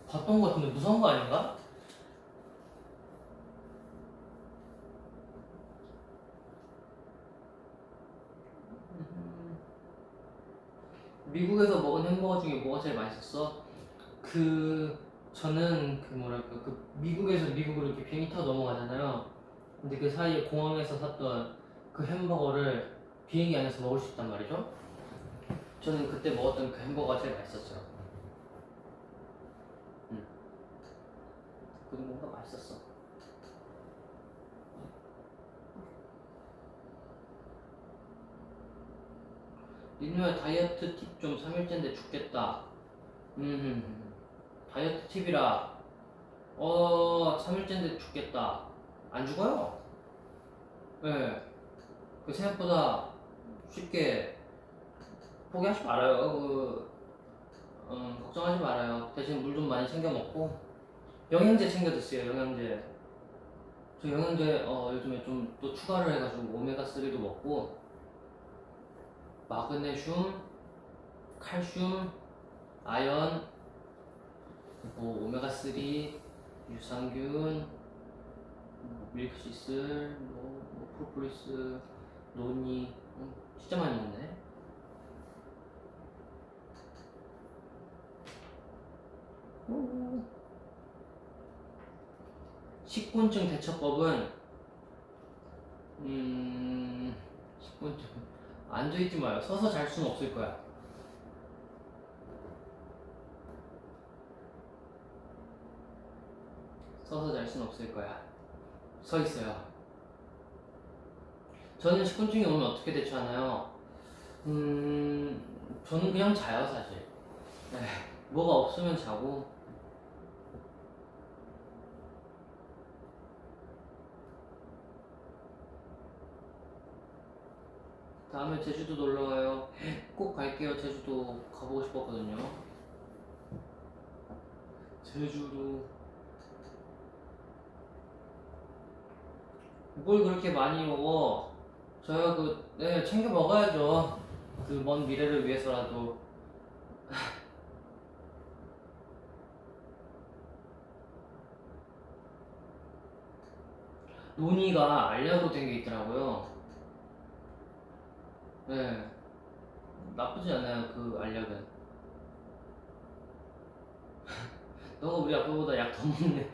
봤던 거 같은데 무서운 거 아닌가? 미국에서 먹은 햄버거 중에 뭐가 제일 맛있었어? 저는 미국에서 미국으로 이렇게 비행기 타고 넘어가잖아요. 근데 그 사이에 공항에서 샀던 그 햄버거를 비행기 안에서 먹을 수 있단 말이죠. 저는 그때 먹었던 그 햄버거가 제일 맛있었어요. 그게 뭔가 맛있었어. 니누야 다이어트 팁 좀 3일째인데 죽겠다. 다이어트 팁이라 3일째인데 죽겠다. 안 죽어요. 네. 그 생각보다 쉽게 포기하지 말아요. 걱정하지 말아요. 대신 물 좀 많이 챙겨 먹고 영양제 챙겨 드세요. 영양제. 저 영양제 요즘에 좀 또 추가를 해가지고 오메가3도 먹고 마그네슘, 칼슘, 아연, 뭐 오메가3, 유산균, 밀크시슬, 뭐 프로폴리스, 노니, 진짜 많이 먹네. 식곤증 대처법은 식곤증 앉아있지 마요. 서서 잘 수는 없을 거야. 서서 잘 수는 없을 거야. 서 있어요. 저는 식곤증이 오면 어떻게 대처하나요? 저는 그냥 자요 사실. 뭐가 없으면 자고. 다음에 제주도 놀러와요. 꼭 갈게요. 제주도 가보고 싶었거든요. 제주도. 뭘 그렇게 많이 먹어? 저요 네, 챙겨 먹어야죠. 그 먼 미래를 위해서라도. 논이가 알약으로 된 게 있더라고요. 네, 나쁘지 않아요 그 알약은. 너가 우리 아빠보다 약 더 먹네.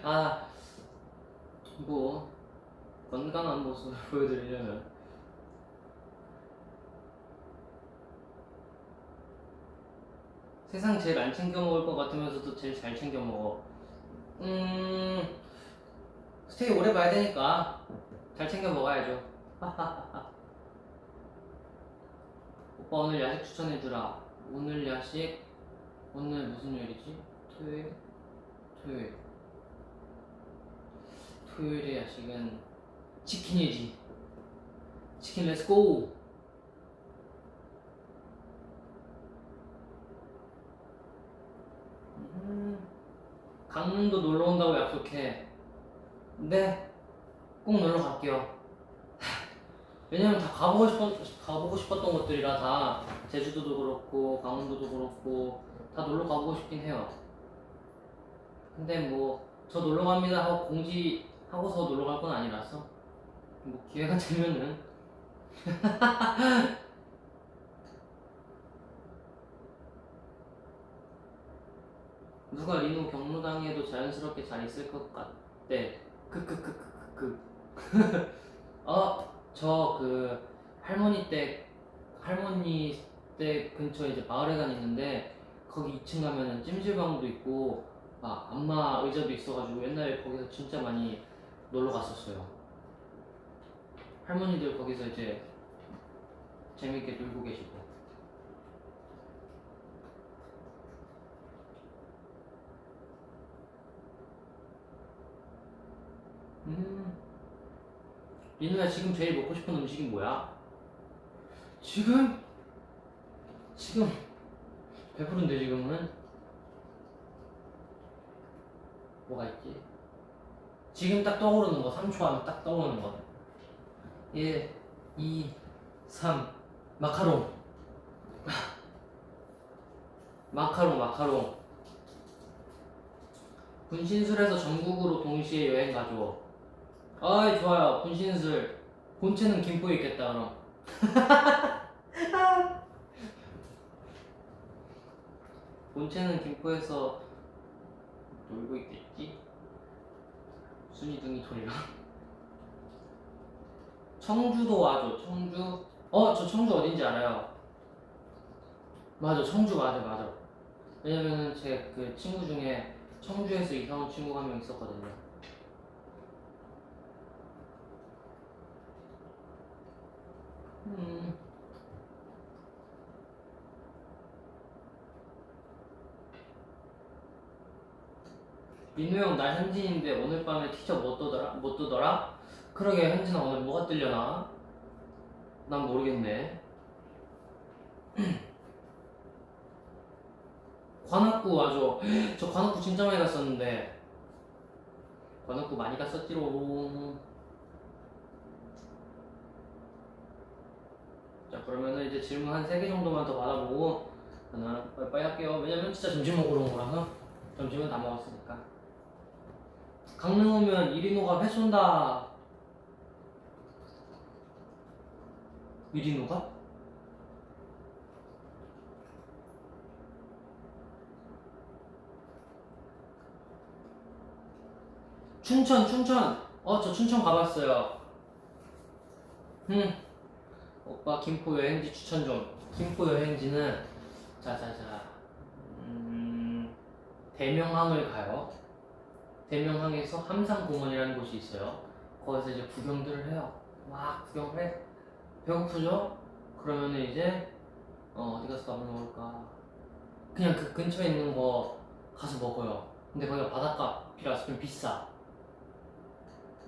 아, 뭐 건강한 모습을 보여드리려면 세상 제일 안 챙겨 먹을 것 같으면서도 제일 잘 챙겨 먹어. 스테이 오래 봐야 되니까 잘 챙겨 먹어야죠. 오빠 오늘 야식 추천해주라. 오늘 야식, 오늘 무슨 요일이지? 토요일? 토요일. 토요일의 야식은 치킨이지. 치킨 렛츠고! 강릉도 놀러 온다고 약속해. 네, 꼭 놀러 갈게요. 왜냐면 다 가보고 싶었던 것들이라 다 제주도도 그렇고 강원도도 그렇고 다 놀러 가보고 싶긴 해요. 근데 뭐 저 놀러 갑니다 하고 공지하고서 놀러 갈 건 아니라서 뭐 기회가 되면은 누가 리노 경로당에도 자연스럽게 잘 있을 것 같대. 크크크크크크. 저 그 할머니 댁 근처에 이제 마을회관 있는데 거기 2층 가면은 찜질방도 있고 안마 의자도 있어가지고 옛날에 거기서 진짜 많이 놀러 갔었어요. 할머니들 거기서 이제 재밌게 놀고 계시고. 리누야 지금 제일 먹고 싶은 음식이 뭐야? 지금 배부른데 지금은 뭐가 있지? 지금 딱 떠오르는 거 3초 하면 딱 떠오르는 거 1, 2, 3 마카롱. 마카롱. 분신술에서 전국으로 동시에 여행 가죠. 아이 좋아요. 분신술 본체는 김포에 있겠다 그럼. 본체는 김포에서 놀고 있겠지? 순이둥이 돌려. 청주도 와줘. 청주. 저 청주 어딘지 알아요. 맞아, 청주 맞아. 왜냐면은 제 그 친구 중에 청주에서 이사 온 친구가 한 명 있었거든요. 민우 형 나 현진인데 오늘 밤에 티저 못 뜨더라? 그러게 현진아 오늘 뭐가 뜨려나? 난 모르겠네. 관악구 맞아. 저 관악구 진짜 많이 갔었는데. 관악구 많이 갔었지롱. 자 그러면은 이제 질문 한 3개 정도만 더 받아보고 저는 빠이빠이 할게요. 왜냐면 진짜 점심 먹으러 온 거라서 점심은 다 먹었으니까. 강릉 오면 이리노가 회 쏜다. 이리노가? 춘천. 저 춘천 가봤어요. 오빠 김포 여행지 추천 좀. 김포 여행지는 자자자 대명항을 가요. 대명항에서 함상공원이라는 곳이 있어요. 거기서 이제 구경들을 해요. 막 구경을 해. 배고프죠? 그러면은 이제 어디 가서 밥을 먹을까? 그냥 그 근처에 있는 거 가서 먹어요. 근데 거기가 바닷가이라서 좀 비싸.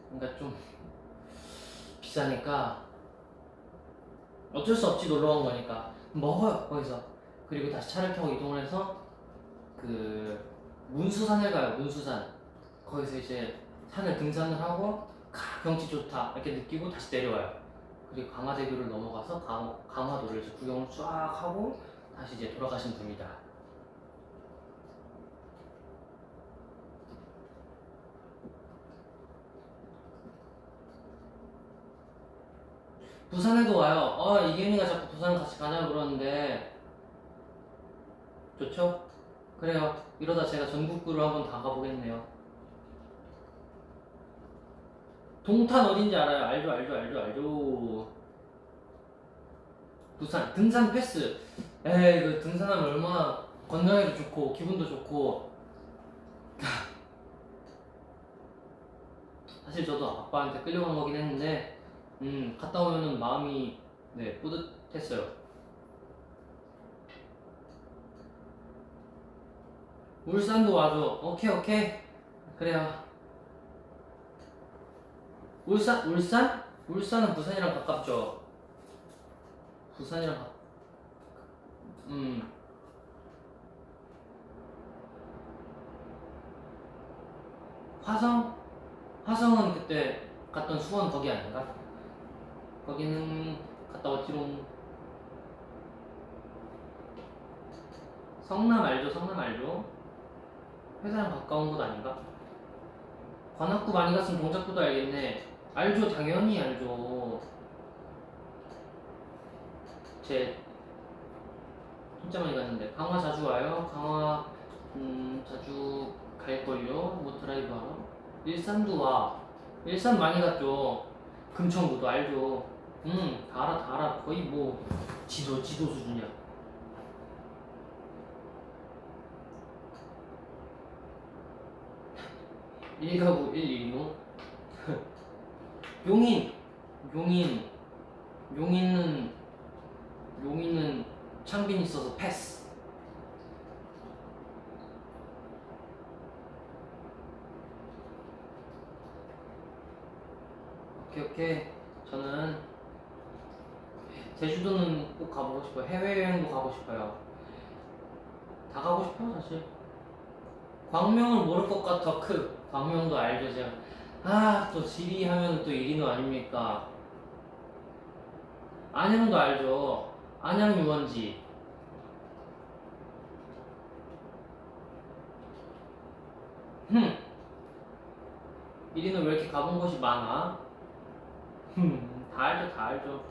그러니까 좀 비싸니까 어쩔 수 없지 놀러 온 거니까 먹어요 거기서. 그리고 다시 차를 타고 이동을 해서 그 문수산을 가요. 문수산. 거기서 이제 산을 등산을 하고 경치 좋다 이렇게 느끼고 다시 내려와요. 그리고 강화대교를 넘어가서 강화도를 이제 구경을 쫙 하고 다시 이제 돌아가시면 됩니다. 부산에도 와요. 이기현이가 자꾸 부산 같이 가자 그러는데 좋죠? 그래요. 이러다 제가 전국구를 한번 다 가보겠네요. 동탄 어딘지 알아요? 알죠. 부산 등산 패스. 에이, 그 등산하면 얼마나 건강에도 좋고 기분도 좋고. 사실 저도 아빠한테 끌려간 거긴 했는데 갔다 오면은 마음이 뿌듯했어요. 울산도 와줘. 오케이. 그래요. 울산? 울산은 부산이랑 가깝죠. 부산이랑 화성은 그때 갔던 수원 거기 아닌가? 거기는 갔다 왔지롱. 성남 알죠? 회사랑 가까운 곳 아닌가? 관악구 많이 갔으면 동작구도 알겠네. 알죠, 당연히 알죠. 제 진짜 많이 갔는데. 강화 자주 와요? 강화 자주 갈걸요? 뭐 드라이브 하러? 일산도 와. 일산 많이 갔죠. 금천구도 알죠. 다 알아. 거의 뭐 지도 수준이야. 일가구 116 용인은 창빈 있어서 패스. 오케이. 저는 제주도는 꼭 가보고 싶어요. 해외여행도 가고 싶어요. 다 가고 싶어요 사실. 광명을 모를 것 같아. 광명도 알죠 제가. 또 지리 하면 또 이리노 아닙니까. 안양도 알죠. 안양 유원지. 이리노 왜 이렇게 가본 곳이 많아? 다 알죠.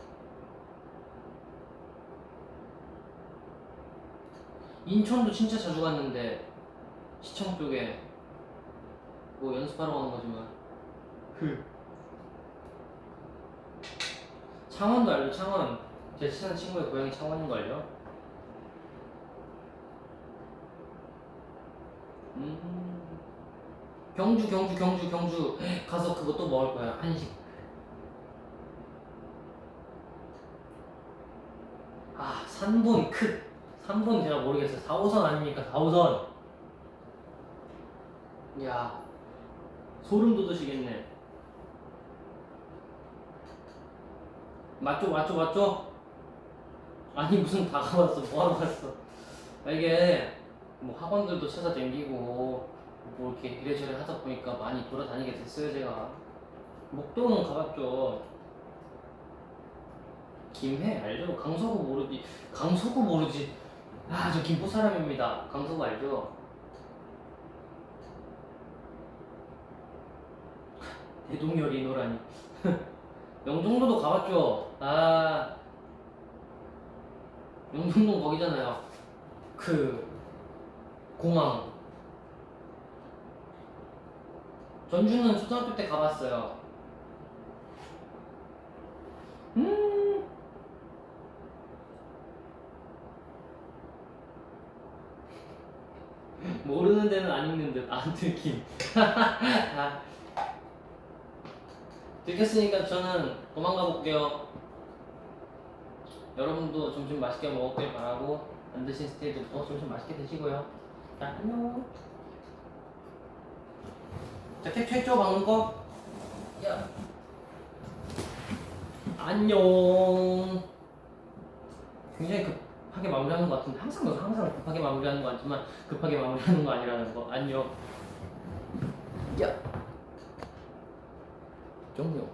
인천도 진짜 자주 갔는데 시청 쪽에 뭐 연습하러 가는 거지만. 창원도 알죠. 창원 제 친한 친구의 고향이 창원인 거 알죠? 경주 가서 그것도 먹을 거야. 한식. 산본 제가 모르겠어요. 4호선 아닙니까? 4호선. 이야, 소름 돋으시겠네. 맞죠? 아니 무슨 다 가봤어. 뭐하러 갔어. 이게 뭐 학원들도 찾아다니고 뭐 이렇게 이래저래 하다 보니까 많이 돌아다니게 됐어요 제가. 목동은 가봤죠. 김해 알죠? 강서구 모르지. 저 김포 사람입니다. 강서구 알죠? 대동열이 노라니. 영종도도 가봤죠. 영종도 거기잖아요. 그 공항. 전주는 초등학교 때 가봤어요. 모르는 데는 안 읽는 듯. 안 들킴. 들켰으니까 저는 도망가 볼게요. 여러분도 점심 맛있게 먹었길 바라고, 안 드신 스테이도 점심 맛있게 드시고요. 자, 안녕. 자, 캡처했죠 방금 거? 야. 안녕. 굉장히 급한 급하게 마무리하는 것 같은데 항상 급하게 마무리하는 것 같지만 급하게 마무리하는 거 아니라는 거. 안녕. 야. 정우형.